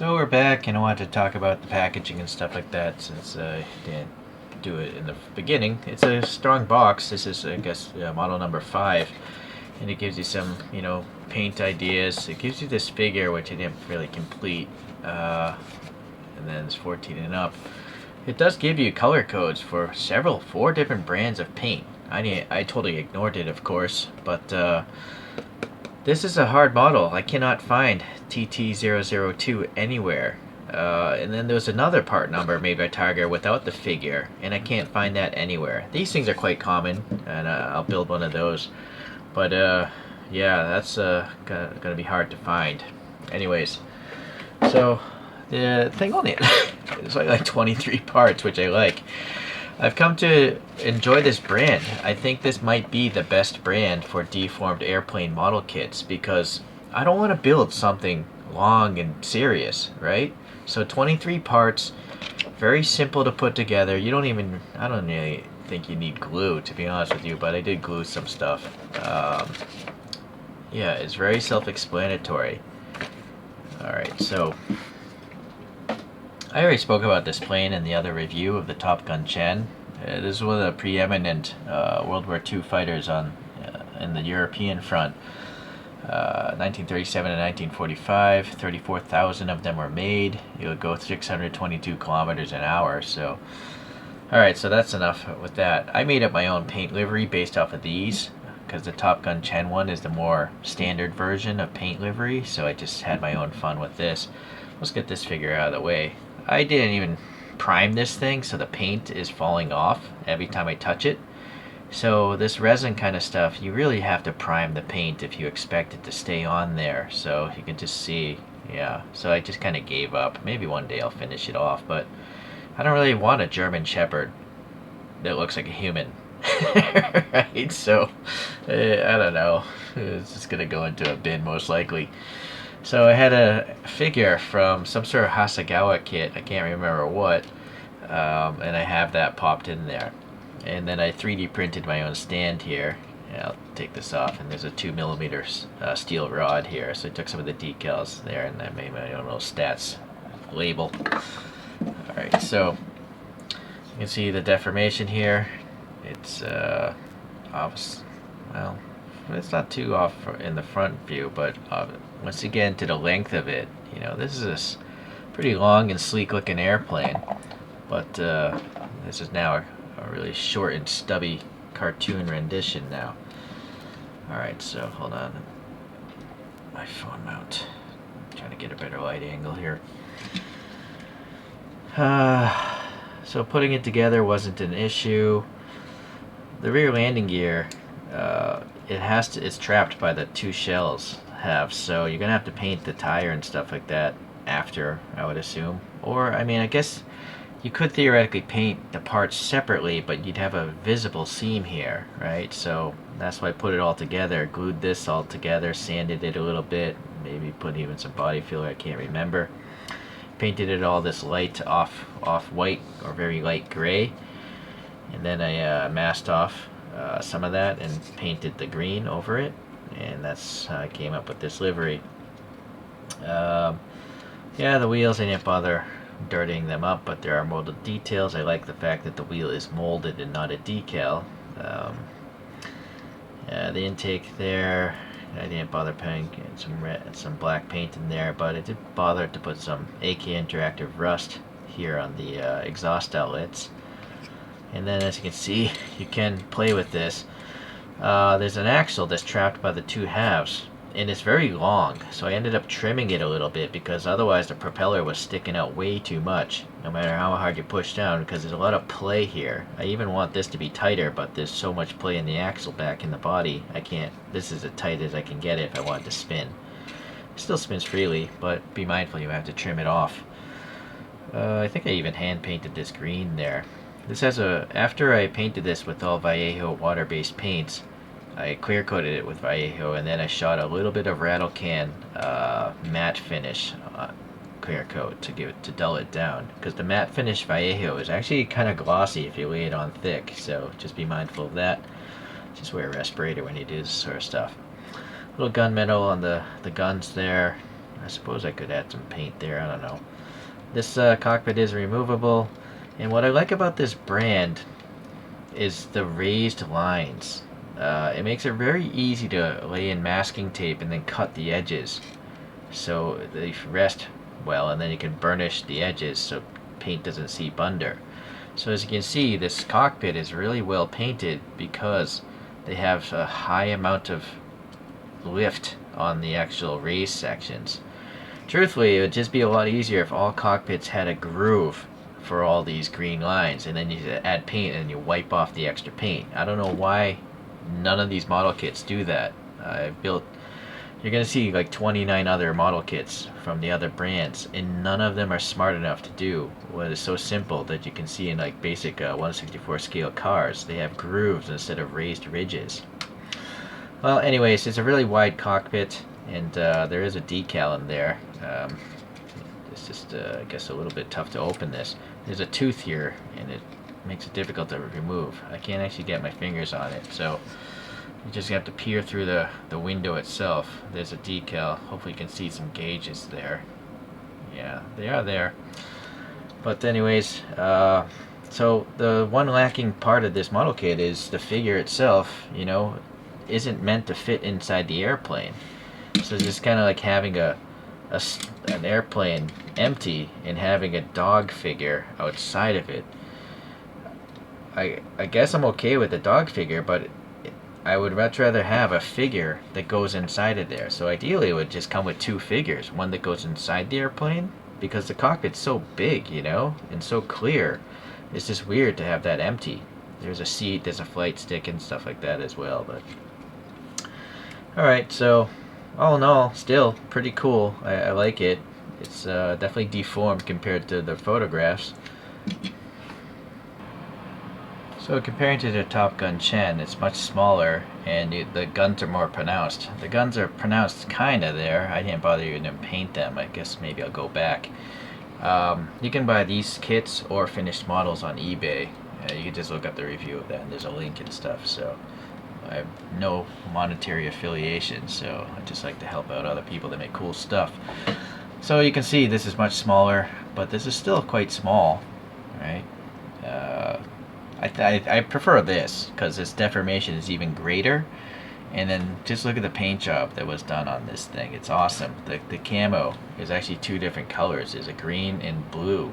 So we're back, and I wanted to talk about the packaging and stuff like that since I didn't do it in the beginning. It's a strong box. This is, I guess, model number 5, and it gives you some, paint ideas. It gives you this figure, which I didn't really complete, and then it's 14 and up. It does give you color codes for 4 different brands of paint. I totally ignored it, of course, but this is a hard model. I cannot find TT002 anywhere. And then there's another part number made by Tiger without the figure, and I can't find that anywhere. These things are quite common, and I'll build one of those. But yeah, that's gonna be hard to find. Anyways, so the thing on it is like 23 parts, which I like. I've come to enjoy this brand. I think this might be the best brand for deformed airplane model kits because I don't want to build something long and serious, right? So 23 parts, very simple to put together. I don't really think you need glue, to be honest with you, but I did glue some stuff. Yeah, it's very self-explanatory. Alright, so I already spoke about this plane in the other review of the Top Gun Chen. This is one of the preeminent World War II fighters in the European front. 1937 and 1945, 34,000 of them were made. It would go 622 kilometers an hour. So, alright, so that's enough with that. I made up my own paint livery based off of these, because the Top Gun Chen one is the more standard version of paint livery, so I just had my own fun with this. Let's get this figure out of the way. I didn't even prime this thing, so the paint is falling off every time I touch it. So this resin kind of stuff, you really have to prime the paint if you expect it to stay on there. So you can just see, yeah, so I just kind of gave up. Maybe one day I'll finish it off, but I don't really want a German Shepherd that looks like a human. Right, so I don't know, it's just gonna go into a bin most likely. So I had a figure from some sort of Hasegawa kit, I can't remember what, and I have that popped in there. And then I 3D printed my own stand here. Yeah, I'll take this off, and there's a 2mm steel rod here. So I took some of the decals there, and I made my own little stats label. Alright, so you can see the deformation here. It's off, well, it's not too off in the front view, but once again, to the length of it, this is a pretty long and sleek looking airplane, but this is now a really short and stubby cartoon rendition now. Alright, so hold on, my phone mount, I'm trying to get a better light angle here. So putting it together wasn't an issue. The rear landing gear, it's trapped by the 2 shells halves, so you're gonna have to paint the tire and stuff like that after, I would assume. Or, I mean, I guess you could theoretically paint the parts separately, but you'd have a visible seam here, right? So that's why I put it all together, glued this all together, sanded it a little bit, maybe put even some body filler, I can't remember. Painted it all this light off-white or very light gray. And then I masked off some of that and painted the green over it, and that's how I came up with this livery. Yeah, the wheels, I didn't bother dirtying them up, but there are molded details. I like the fact that the wheel is molded and not a decal. The intake there, I didn't bother putting some black paint in there, but I did bother to put some AK Interactive Rust here on the exhaust outlets. And then, as you can see, you can play with this. There's an axle that's trapped by the 2 halves, and it's very long, so I ended up trimming it a little bit because otherwise the propeller was sticking out way too much, no matter how hard you push down, because there's a lot of play here. I even want this to be tighter, but there's so much play in the axle back in the body, this is as tight as I can get it if I want it to spin. It still spins freely, but be mindful you have to trim it off. I think I even hand painted this green there. This has after I painted this with all Vallejo water-based paints, I clear coated it with Vallejo, and then I shot a little bit of rattle can matte finish clear coat to dull it down, because the matte finish Vallejo is actually kind of glossy if you lay it on thick, so just be mindful of that. Just wear a respirator when you do this sort of stuff. Little gunmetal on the guns there. I suppose I could add some paint there, I don't know. This cockpit is removable, and what I like about this brand is the raised lines. It makes it very easy to lay in masking tape and then cut the edges so they rest well, and then you can burnish the edges so paint doesn't seep under. So as you can see, this cockpit is really well painted because they have a high amount of lift on the actual raised sections. Truthfully, it would just be a lot easier if all cockpits had a groove for all these green lines, and then you add paint and you wipe off the extra paint. I don't know why none of these model kits do that. You're going to see like 29 other model kits from the other brands, and none of them are smart enough to do what is so simple that you can see in like basic 1/64 scale cars. They have grooves instead of raised ridges. Well, anyways, it's a really wide cockpit, and there is a decal in there. It's just, I guess, a little bit tough to open this. There's a tooth here, and it makes it difficult to remove. I can't actually get my fingers on it, so you just have to peer through the window itself. There's a decal. Hopefully you can see some gauges there. Yeah, they are there. But anyways, so the one lacking part of this model kit is the figure itself, you know, isn't meant to fit inside the airplane. So it's just kind of like having an airplane empty and having a dog figure outside of it. I guess I'm okay with the dog figure, but I would much rather have a figure that goes inside of there. So ideally it would just come with two figures, one that goes inside the airplane, because the cockpit's so big, you know, and so clear. It's just weird to have that empty. There's a seat, there's a flight stick and stuff like that as well. But alright, so all in all, still pretty cool. I like it. It's definitely deformed compared to the photographs. So comparing to the Top Gun Chen, it's much smaller, and the guns are more pronounced. The guns are pronounced kinda there. I didn't bother even to paint them. I guess maybe I'll go back. You can buy these kits or finished models on eBay. You can just look up the review of that, and there's a link and stuff. So I have no monetary affiliation, so I just like to help out other people that make cool stuff. So you can see this is much smaller, but this is still quite small, right? I prefer this because its deformation is even greater, and then just look at the paint job that was done on this thing. It's awesome. The camo is actually two different colors. There's a green and blue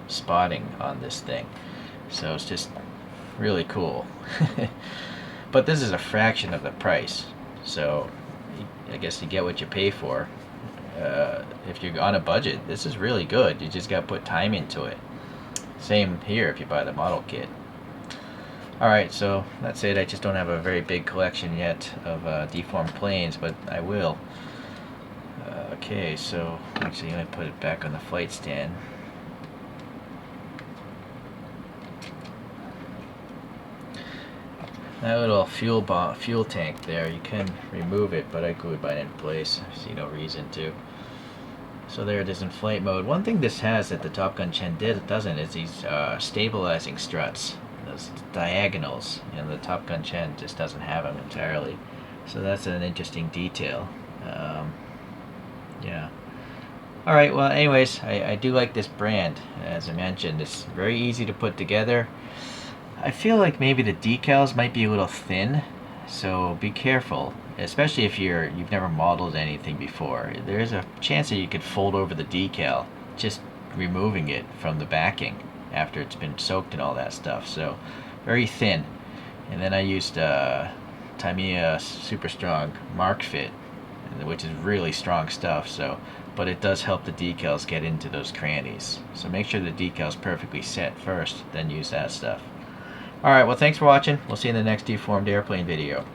spotting on this thing, so it's just really cool. But this is a fraction of the price, so I guess you get what you pay for. If you're on a budget, this is really good. You just got to put time into it. Same here if you buy the model kit. Alright, so that's it. I just don't have a very big collection yet of deformed planes, but I will. Okay, so actually let me put it back on the flight stand. That little fuel tank there, you can remove it, but I glued it in place. I see no reason to. So there it is in flight mode. One thing this has that the Top Gun Chen doesn't is these stabilizing struts, those diagonals, and the Top Gun Chen just doesn't have them entirely. So that's an interesting detail. Yeah. Alright, well anyways, I do like this brand. As I mentioned, it's very easy to put together. I feel like maybe the decals might be a little thin, so be careful, especially if you've never modeled anything before. There's a chance that you could fold over the decal, just removing it from the backing after it's been soaked and all that stuff. So very thin. And then I used Tamiya Super Strong Mark Fit, which is really strong stuff. So, but it does help the decals get into those crannies. So make sure the decal's perfectly set first, then use that stuff. Alright, well thanks for watching. We'll see you in the next deformed airplane video.